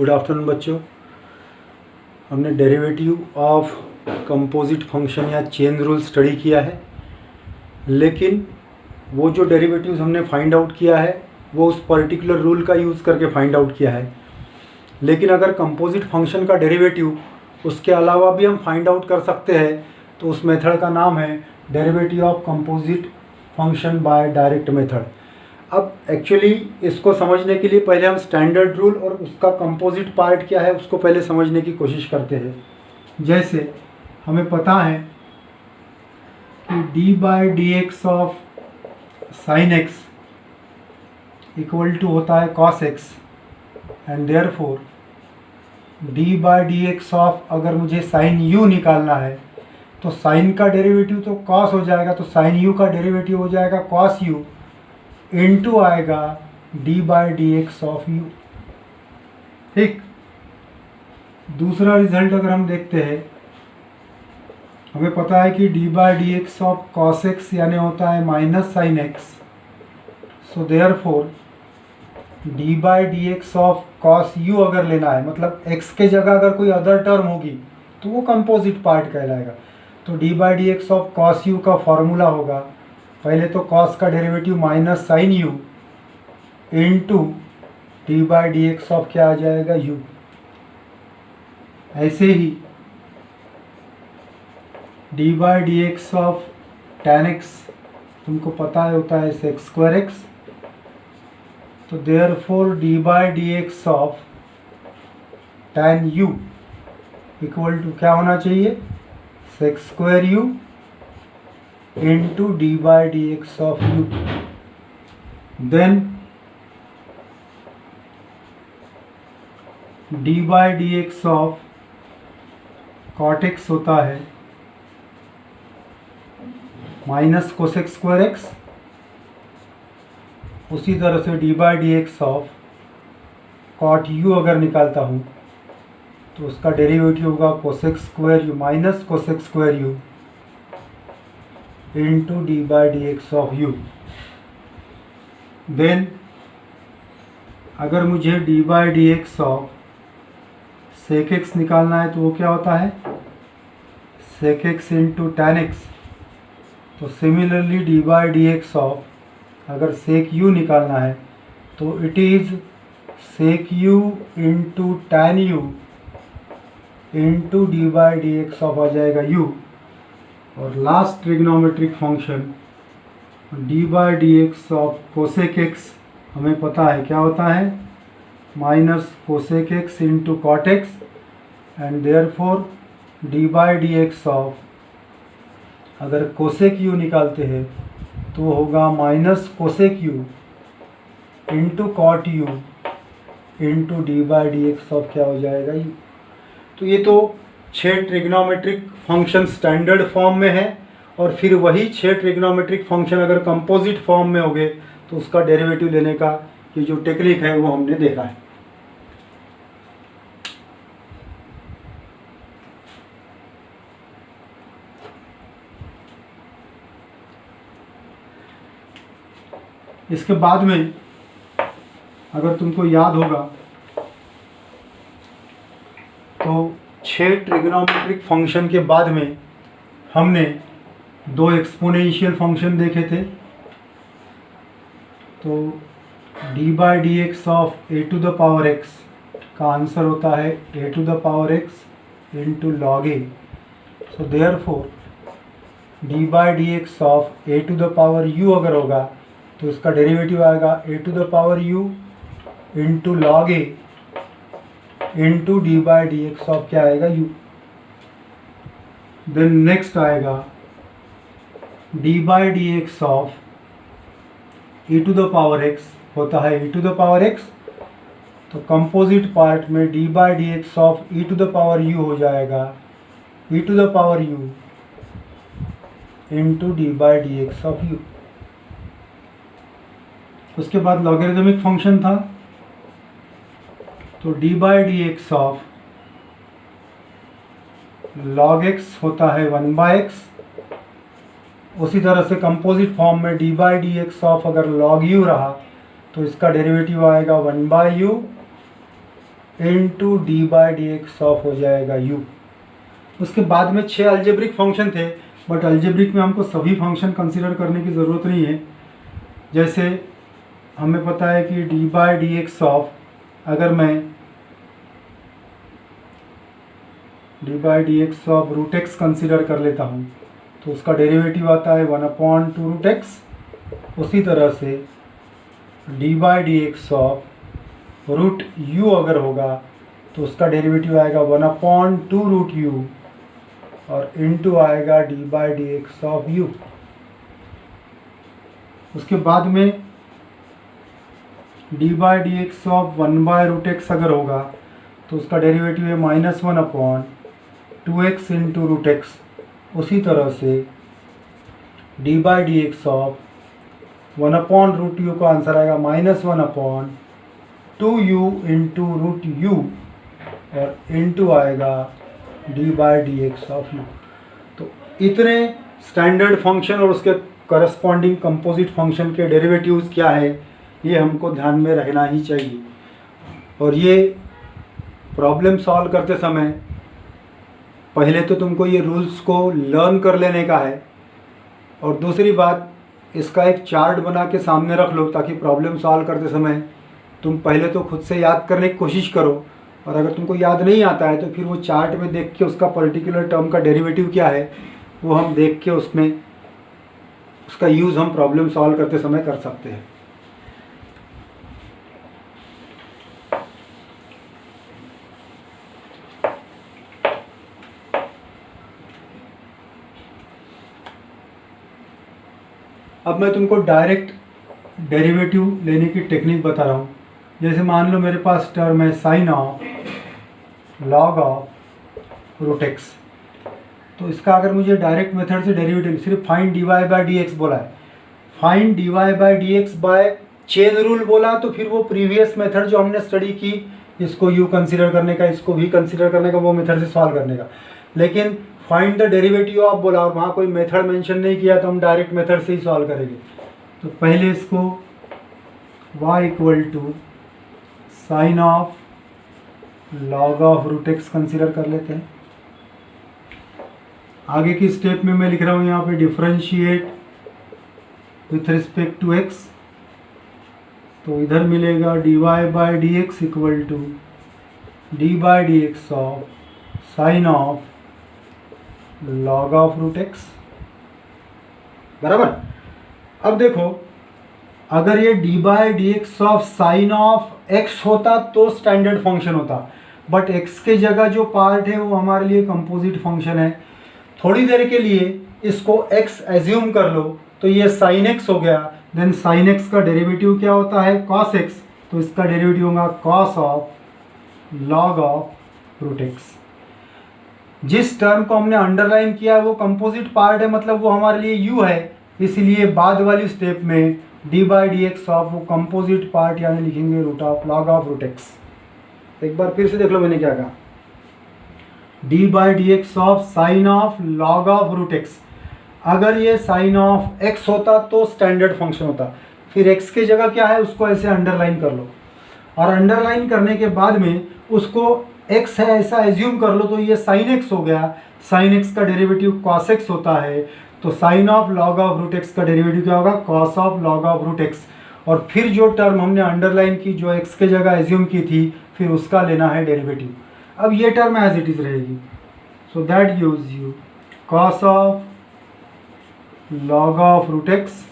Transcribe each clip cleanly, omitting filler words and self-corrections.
Good afternoon बच्चों। हमने derivative of composite function या चेन रूल स्टडी किया है, लेकिन वो जो डेरिवेटिव्स हमने फाइंड आउट किया है वो उस पर्टिकुलर रूल का यूज़ करके फाइंड आउट किया है। लेकिन अगर कंपोजिट फंक्शन का डेरिवेटिव उसके अलावा भी हम फाइंड आउट कर सकते हैं तो उस मेथड का नाम है derivative of composite function by direct method. अब एक्चुअली इसको समझने के लिए पहले हम स्टैंडर्ड रूल और उसका कंपोजिट पार्ट क्या है उसको पहले समझने की कोशिश करते हैं। जैसे हमें पता है कि d/dx of sine x equal to होता है cos x and therefore d/dx of, अगर मुझे साइन u निकालना है तो साइन का डेरिवेटिव तो कॉस हो जाएगा, तो साइन u का डेरिवेटिव हो जाएगा कॉस u इनटू आएगा d/dx ऑफ u। ठीक, दूसरा रिजल्ट अगर हम देखते हैं, हमें पता है कि d/dx ऑफ cos x यानी होता है minus sine x, so therefore d/dx of cos u अगर लेना है, मतलब x के जगह अगर कोई अदर टर्म होगी तो वो कंपोजिट पार्ट कहलाएगा। तो d/dx ऑफ cos u का फॉर्मूला होगा, पहले तो cos का derivative minus sine u into d/dx of क्या आ जाएगा u। ऐसे ही d/dx ऑफ tan x तुमको पता है होता है sec²x, तो therefore d/dx of tan u equal to क्या होना चाहिए, sec² into d/dx of u। Then d/dx of cot x होता है माइनस cosec²x। उसी तरह से d/dx ऑफ cot u अगर निकालता हूँ तो उसका डेरिवेटिव होगा cosec² minus cosec² into d/dx of u। Then अगर मुझे d/dx ऑफ sec x निकालना है तो वो क्या होता है sec x into tan x। तो सिमिलरली d/dx ऑफ अगर sec u निकालना है तो it is sec u into tan u into d/dx of आ जाएगा u। और last trigonometric function d/dx of cosec x हमें पता है क्या होता है minus cosec x into cot x and therefore d/dx of, अगर कोसेक u निकालते हैं तो होगा minus cosec u into cot u into d/dx of क्या हो जाएगा u। तो ये तो 6 ट्रिग्नोमेट्रिक फंक्शन स्टैंडर्ड फॉर्म में है, और फिर वही 6 ट्रिग्नोमेट्रिक फंक्शन अगर कंपोजिट फॉर्म में हो गए तो उसका डेरिवेटिव लेने का ये जो टेक्निक है वो हमने देखा है। इसके बाद में अगर तुमको याद होगा तो 6 ट्रिग्नोमेट्रिक फंक्शन के बाद में हमने 2 एक्सपोनेंशियल फंक्शन देखे थे। तो d/dx ऑफ a⁴x का आंसर होता है a⁴x into log a। So therefore d/dx of a⁴u अगर होगा तो इसका डेरिवेटिव आएगा a⁴u into log a into d/dx of क्या आएगा u। देन नेक्स्ट आएगा d/dx ऑफ e⁴x होता है e⁴x, तो कंपोजिट पार्ट में d/dx ऑफ e⁴u हो जाएगा e⁴u into d/dx of u। उसके बाद लॉगरिदमिक फंक्शन था, तो d/dx ऑफ log x होता है 1/x। उसी तरह से कंपोजिट फॉर्म में d/dx ऑफ अगर log u रहा तो इसका डेरिवेटिव आएगा 1/u into d by D x of हो जाएगा यू। उसके बाद में 6 अलजेब्रिक फंक्शन थे, बट अलजेब्रिक में हमको सभी फंक्शन कंसिडर करने की ज़रूरत नहीं है। जैसे हमें पता है कि d by D x of, अगर मैं d by D x of root x consider कर लेता हूँ तो उसका डेरिवेटिव आता है 1/2 रूट एक्स। उसी तरह से d by D x of root u अगर होगा तो उसका डेरिवेटिव आएगा 1/2 रूट यू और इनटू आएगा d by D x of u. उसके बाद में d by D x of 1/√x अगर होगा तो उसका डेरिवेटिव है -1/2x इंटू रूट एक्स। उसी तरह से d by D x of 1/√u का आंसर आएगा -1/2u इंटू रूट यू और इंटू आएगा d by D x of you. तो इतने स्टैंडर्ड फंक्शन और उसके करस्पॉन्डिंग कंपोजिट फंक्शन के डेरिवेटिव्स क्या है ये हमको ध्यान में रखना ही चाहिए। और ये प्रॉब्लम सॉल्व करते समय पहले तो तुमको ये रूल्स को लर्न कर लेने का है, और दूसरी बात इसका एक चार्ट बना के सामने रख लो ताकि प्रॉब्लम सॉल्व करते समय तुम पहले तो खुद से याद करने की कोशिश करो, और अगर तुमको याद नहीं आता है तो फिर वो चार्ट में देख के उसका पर्टिकुलर टर्म का डेरिवेटिव क्या है वो हम देख के उसमें उसका यूज़ हम प्रॉब्लम सॉल्व करते समय कर सकते हैं। अब मैं तुमको डायरेक्ट डेरिवेटिव लेने की टेक्निक बता रहा हूँ। जैसे मान लो मेरे पास टर्म है sine of log of root x, तो इसका अगर मुझे डायरेक्ट मेथड से डेरिवेटिव सिर्फ find d y by D x बोला है, find d y by D x by chain rule बोला तो फिर वो प्रीवियस मेथड जो हमने स्टडी की इसको यू कंसीडर करने का, इसको भी कंसीडर करने का, वो मेथड से सॉल्व करने का। लेकिन फाइंड द डेरिवेटिव ऑफ बोला और वहाँ कोई मेथड मेंशन नहीं किया तो हम डायरेक्ट मेथड से ही सॉल्व करेंगे। तो पहले इसको y equal to sine of log of root x consider कर लेते हैं। आगे की स्टेप में मैं लिख रहा हूँ यहाँ पे differentiate with respect to x, तो इधर मिलेगा d y by D x equal to d by D x of sine of log of root x बराबर। अब देखो अगर ये d by D x of sine of x होता तो स्टैंडर्ड फंक्शन होता, बट एक्स के जगह जो पार्ट है वो हमारे लिए कंपोजिट फंक्शन है। थोड़ी देर के लिए इसको एक्स एज्यूम कर लो तो ये साइन एक्स हो गया, देन साइन एक्स का डेरिवेटिव क्या होता है कॉस एक्स, तो इसका डेरिवेटिव होगा cos of log of root x. जिस टर्म को हमने अंडरलाइन किया है वो कंपोजिट पार्ट है, मतलब वो हमारे लिए यू है, इसलिए बाद वाली स्टेप में d by D x of वो कंपोजिट पार्ट यानी लिखेंगे root of log of root x. एक बार फिर से देख लो मैंने क्या कहा, d by D x of sine of log of root x. अगर ये साइन ऑफ एक्स होता तो स्टैंडर्ड फंक्शन होता, फिर एक्स के जगह क्या है उसको ऐसे अंडरलाइन कर लो, और अंडरलाइन करने के बाद में उसको एक्स है ऐसा एज्यूम कर लो तो ये साइन एक्स हो गया। साइन एक्स का डेरिवेटिव कॉस एक्स होता है, तो sine of log of root x का डेरिवेटिव क्या होगा cos of log of root x. और फिर जो टर्म हमने अंडरलाइन की जो एक्स के जगह एज्यूम की थी फिर उसका लेना है डेरिवेटिव। अब ये टर्म एज इट इज़ रहेगी, so that gives you cos of log of root x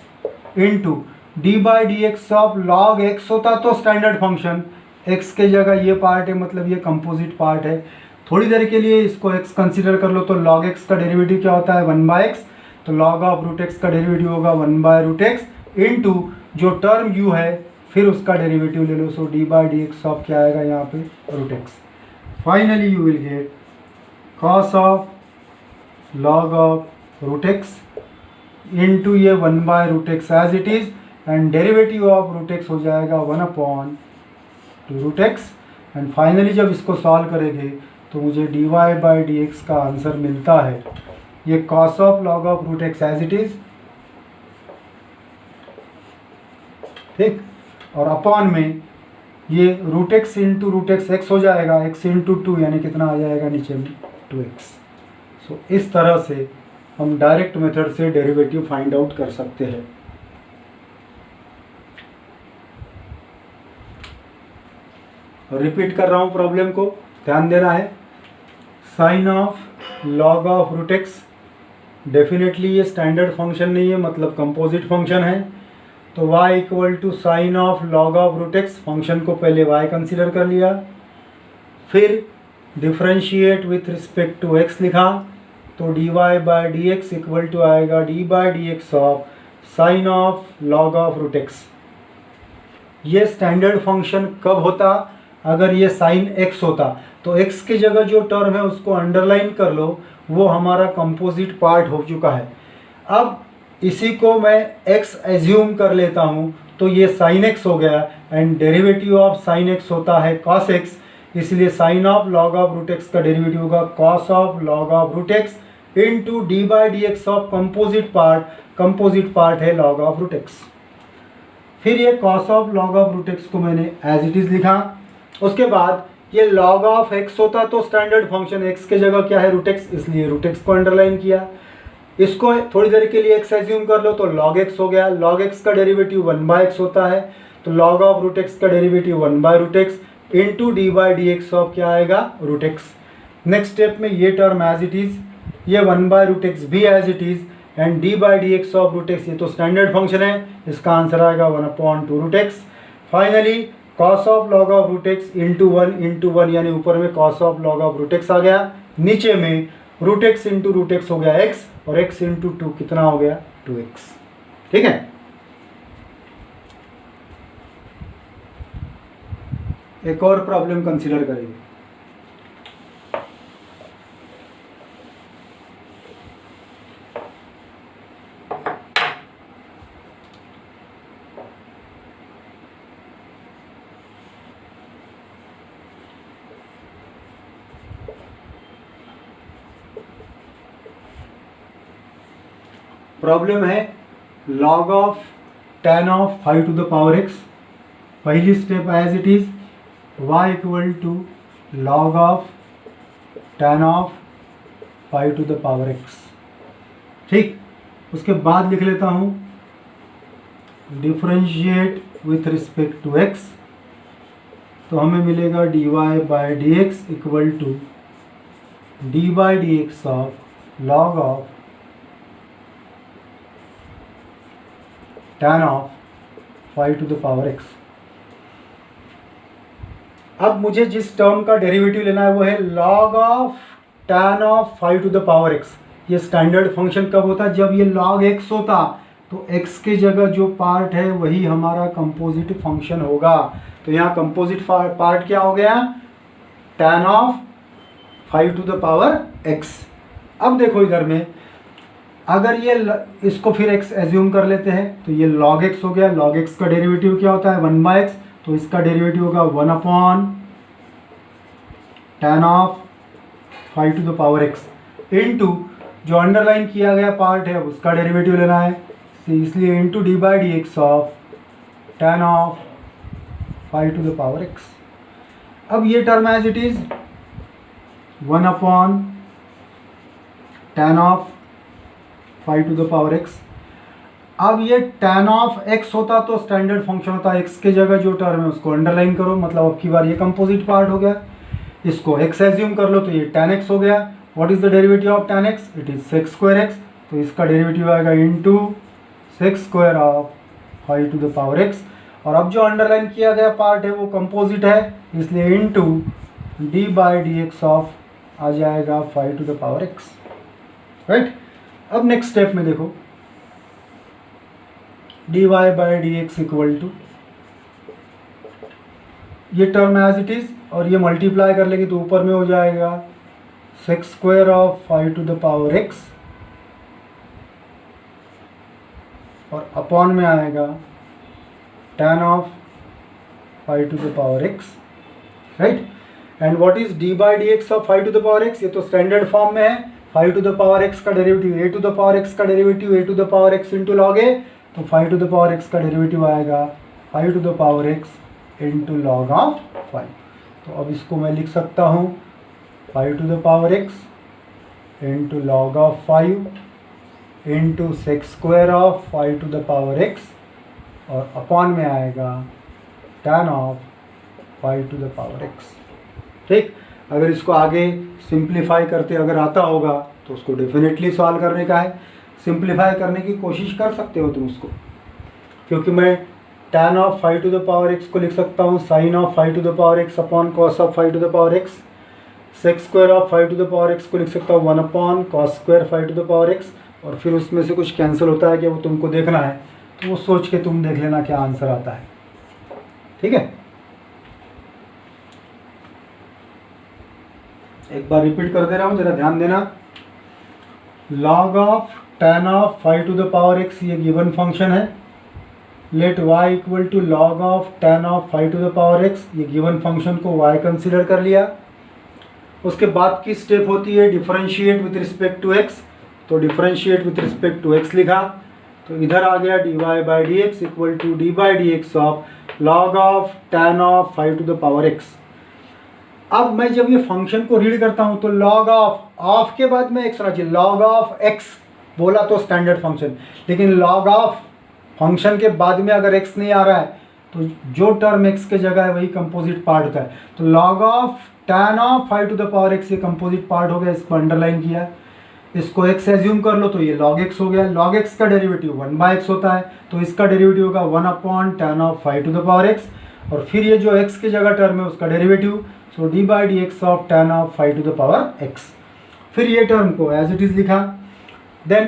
into d by D x of log x होता तो स्टैंडर्ड फंक्शन, एक्स के जगह ये पार्ट है मतलब ये कंपोजिट पार्ट है। थोड़ी देर के लिए इसको एक्स कंसीडर कर लो तो लॉग एक्स का डेरिवेटिव क्या होता है 1/x, तो लॉग ऑफ रूट एक्स का डेरिवेटिव होगा 1/√x इंटू जो टर्म यू है फिर उसका डेरिवेटिव ले लो, so d by D x of क्या आएगा यहाँ पे root x. Finally you will get cos of log of root x into ये 1/√x as it is, and derivative of root x हो जाएगा 1/√x। एंड फाइनली जब इसको solve करेंगे तो मुझे d y by D x का answer मिलता है ये cos of log of root x as it is, ठीक, और अपॉन में ये root x into root x x हो जाएगा, एक्स इंटू टू यानी कितना आ जाएगा नीचे में 2x। सो इस तरह से हम डायरेक्ट मेथड से डेरिवेटिव फाइंड आउट कर सकते हैं। रिपीट कर रहा हूँ प्रॉब्लम को, ध्यान देना है। Sine of log of root x, definitely ये स्टैंडर्ड फंक्शन नहीं है, मतलब कंपोजिट फंक्शन है। तो y equal to sine of log of root x, function को पहले y कंसीडर कर लिया, फिर differentiate with respect to x लिखा, तो dy by D x equal to आएगा d by D x of sine of log of root x. ये standard function कब होता, अगर ये साइन x होता, तो x की जगह जो टर्म है उसको अंडरलाइन कर लो, वो हमारा कंपोजिट पार्ट हो चुका है। अब इसी को मैं x एज्यूम कर लेता हूँ, तो ये साइन x हो गया, and derivative of sine x होता है cos x, इसलिए sine of log of root x का डेरिवेटिव होगा cos of log of root x into d by D x of composite part है लॉग ऑफ रूट एक्स। फिर ये cos of log of root x को मैंने as it is लिखा। उसके बाद ये लॉग ऑफ x होता तो स्टैंडर्ड फंक्शन x के जगह क्या है रूट एक्स, इसलिए रूट एक्स को अंडरलाइन किया। इसको थोड़ी देर के लिए x एज्यूम कर लो, तो log x हो गया। log x का डेरिवेटिव 1/x होता है, तो log ऑफ रूट एक्स का derivative 1/√x into d by D x of क्या आएगा रूट एक्स। नेक्स्ट स्टेप में ये टर्म एज इट इज़, ये 1/√x भी as it is, and d by D x of root x, ये तो standard function है, इसका आंसर आएगा 1/2√x। Finally cos of log of root x into 1 यानी ऊपर में cos of log of root एक्स आ गया, नीचे में root x into root x हो गया x, और x इंटू 2 कितना हो गया 2x। ठीक है, एक और प्रॉब्लम कंसीडर करेंगे। प्रॉब्लम है log of tan of 5 to the power x। पहली step as it is y equal to log of tan of 5 to the power x। ठीक, उसके बाद लिख लेता हूँ differentiate with respect to x, तो हमें मिलेगा dy by D x equal to d by D x of log of tan of 5 to the power x। अब मुझे जिस टर्म का डेरिवेटिव लेना है वो है log of tan of 5 to the power x। ये स्टैंडर्ड फंक्शन कब होता है, जब ये log x होता, तो x के जगह जो पार्ट है वही हमारा कंपोजिट फंक्शन होगा। तो यहाँ कंपोजिट पार्ट क्या हो गया, tan of 5 to the power x। अब देखो इधर में, अगर ये इसको फिर x एज्यूम कर लेते हैं, तो ये log x हो गया। log x का डेरिवेटिव क्या होता है 1/x, तो इसका डेरिवेटिव होगा 1/tan of 5 to the power x into जो अंडरलाइन किया गया पार्ट है उसका डेरिवेटिव लेना है, इसलिए into d by D x of tan of 5 to the power x। अब ये term as it is 1/tan of 5 to the power x। अब ये tan ऑफ x होता तो स्टैंडर्ड फंक्शन होता, x के जगह जो टर्म है उसको अंडरलाइन करो, मतलब अब की बार ये कंपोजिट पार्ट हो गया। इसको x एज्यूम कर लो, तो ये tan x हो गया। What is the derivative of tan x, it is sec square x, तो इसका डेरिवेटिव आएगा into sec square of 5 to the power x। और अब जो अंडरलाइन किया गया पार्ट है वो कंपोजिट है, इसलिए into d by D x of आ जाएगा 5 to the power x। Right, अब नेक्स्ट स्टेप में देखो, d y by D x equal to ये टर्म एज इट इज, और ये मल्टीप्लाई कर लेंगे तो ऊपर में हो जाएगा sec square of 5 to the power x, और अपॉन में आएगा tan of 5 to the power x। Right, and what is D by D x of 5 to the power x, ये तो स्टैंडर्ड फॉर्म में है। 5 टू द पावर x का derivative a to the power x का derivative a to the power x into log a, तो 5 to the power x का derivative आएगा 5 to the power x into log of 5। तो अब इसको मैं लिख सकता हूँ 5 to the power x into log of 5 into sec square of 5 to the power x और अपॉन में आएगा tan of 5 to the power x। ठीक, अगर इसको आगे सिंप्लीफाई करते अगर आता होगा तो उसको डेफिनेटली सॉल्व करने का है, सिंप्लीफाई करने की कोशिश कर सकते हो तुम उसको, क्योंकि मैं tan of 5 to the power x को लिख सकता हूँ sin of 5 to the power x upon cos of 5 to the power x, sec square of 5 to the power x को लिख सकता हूँ 1 upon cos square 5 to the power x, और फिर उसमें से कुछ कैंसिल होता है कि वो तुमको देखना है, तो वो सोच के तुम देख लेना क्या आंसर आता है। ठीक है, एक बार रिपीट कर दे रहा हूँ, जरा ध्यान देना। log of tan of 5 to the power x ये गिवन फंक्शन है। Let y equal to log of tan of 5 to the power x, ये गिवन फंक्शन को y कंसीडर कर लिया। उसके बाद की स्टेप होती है differentiate with respect to x, तो differentiate with respect to x लिखा, तो इधर आ गया dy by D x equal to d by D x of log of tan of 5 to the power x। अब मैं जब ये फंक्शन को रीड करता हूँ तो log ऑफ के बाद में x आना चाहिए, log ऑफ x बोला तो स्टैंडर्ड फंक्शन, लेकिन log ऑफ फंक्शन के बाद में अगर x नहीं आ रहा है तो जो टर्म x के जगह है वही कंपोजिट पार्ट होता है। तो log of tan of 5 to the power x ये कंपोजिट पार्ट हो गया, इसको अंडरलाइन किया, इसको x एज्यूम कर लो तो ये log x हो गया। log x का डेरिवेटिव 1/x होता है, तो इसका डेरिवेटिव होगा 1 upon tan of 5 to the power x, और फिर ये जो x की जगह टर्म है उसका derivative, so d by D x of tan of 5 to the power x। फिर ये टर्म को एज इट इज लिखा, then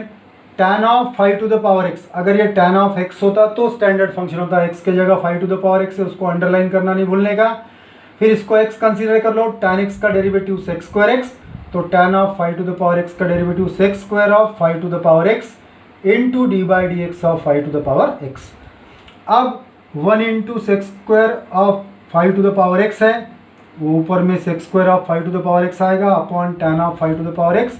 tan of 5 to the power x, अगर ये tan ऑफ x होता तो स्टैंडर्ड फंक्शन होता, x के जगह 5 टू द पावर x है, उसको अंडरलाइन करना नहीं भूलने का। फिर इसको x कंसीडर कर लो, tan x का डेरिवेटिव सेक स्क्वायर x, तो tan of 5 to the power x का derivative sec square of 5 to the power x into d by D x of 5 to the power x। अब 1 into sec square of 5 to the power x है, वो ऊपर में sec square of 5 to the power x आएगा upon tan of 5 to the power x,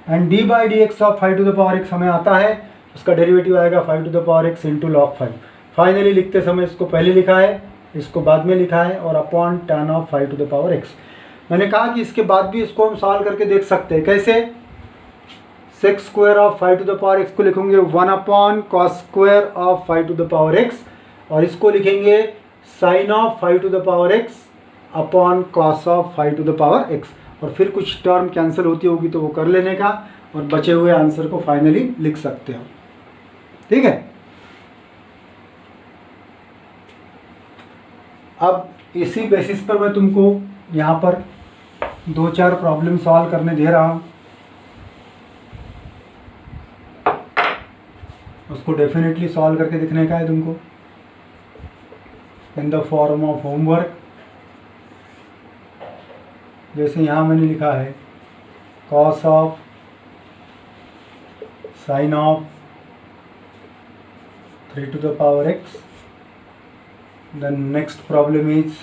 and d by D x of 5 to the power x हमें आता है, उसका derivative आएगा 5 to the power x into log 5। Finally लिखते समय इसको पहले लिखा है, इसको बाद में लिखा है, और upon tan of 5 to the power x। मैंने कहा कि इसके बाद भी इसको हम सॉल्व करके देख सकते हैं, कैसे? Sec square of 5 to the power x को लिखेंगे 1 upon cos square of 5 to the power x, और इसको लिखेंगे sin of 5 to the power x upon cos of 5 to the power x, और फिर कुछ टर्म कैंसिल होती होगी तो वो कर लेने का, और बचे हुए आंसर को फाइनली लिख सकते हो। ठीक है, अब इसी बेसिस पर मैं तुमको यहाँ पर 2-4 प्रॉब्लम सॉल्व करने दे रहा हूँ, उसको डेफिनेटली सॉल्व करके दिखने का है तुमको in the form of homework. जैसे यहाँ मैंने लिखा है cos of sin of 3 to the power x, then next problem is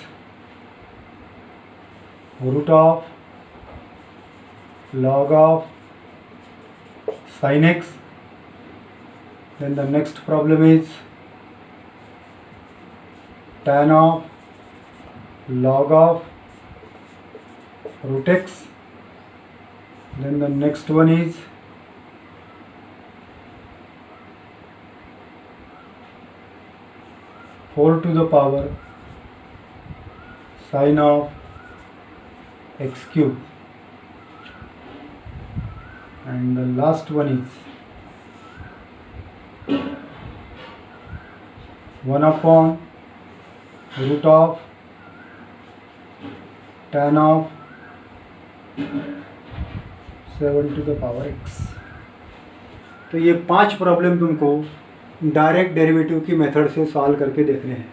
root of log of sin x, then the next problem is tan of log of root x, then the next one is four to the power sin of x cube, and the last one is 1 upon root of tan of 7 to the power x। तो ये 5 problem तुमको direct derivative की method से solve करके देखने हैं।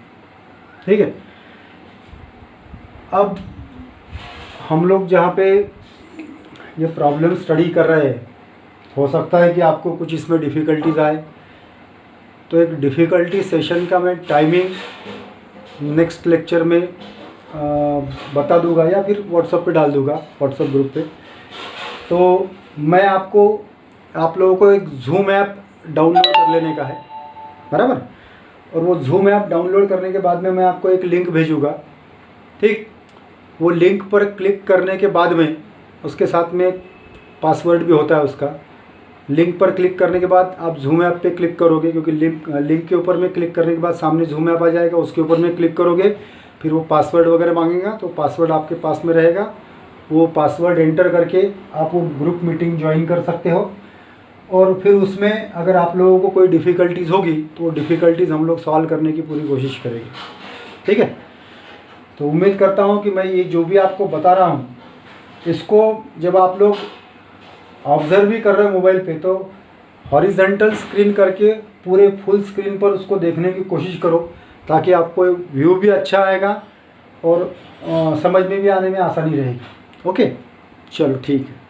ठीक है, अब हम लोग जहाँ पे ये प्रॉब्लम स्टडी कर रहे हैं, हो सकता है कि आपको कुछ इसमें डिफ़िकल्टीज आए, तो एक डिफ़िकल्टी सेशन का मैं टाइमिंग नेक्स्ट लेक्चर में बता दूंगा, या फिर व्हाट्सएप पे डाल दूंगा, व्हाट्सएप ग्रुप पे। तो मैं आप लोगों को एक जूम ऐप डाउनलोड कर लेने का है, बराबर। और वो ज़ूम ऐप डाउनलोड करने के बाद में मैं आपको एक लिंक भेजूँगा, ठीक। वो लिंक पर क्लिक करने के बाद में उसके साथ में पासवर्ड भी होता है उसका। लिंक पर क्लिक करने के बाद आप ज़ूम ऐप पे क्लिक करोगे, क्योंकि लिंक के ऊपर में क्लिक करने के बाद सामने ज़ूम ऐप आ जाएगा, उसके ऊपर में क्लिक करोगे, फिर वो पासवर्ड वगैरह मांगेगा, तो पासवर्ड आपके पास में रहेगा। वो पासवर्ड एंटर करके आप वो ग्रुप मीटिंग ज्वाइन कर सकते हो। और फिर उसमें अगर आप लोगों को कोई डिफ़िकल्टीज़ होगी तो वो डिफ़िकल्टीज़ हम लोग सॉल्व करने की पूरी कोशिश करेंगे, ठीक है। तो उम्मीद करता हूँ कि मैं ये जो भी आपको बता रहा हूँ, इसको जब आप लोग ऑब्ज़र्व भी कर रहे हो मोबाइल पे, तो हॉरिजॉन्टल स्क्रीन करके पूरे फुल स्क्रीन पर उसको देखने की कोशिश करो, ताकि आपको व्यू भी अच्छा आएगा और समझ में भी आने में आसानी रहेगी। ओके, चलो ठीक है।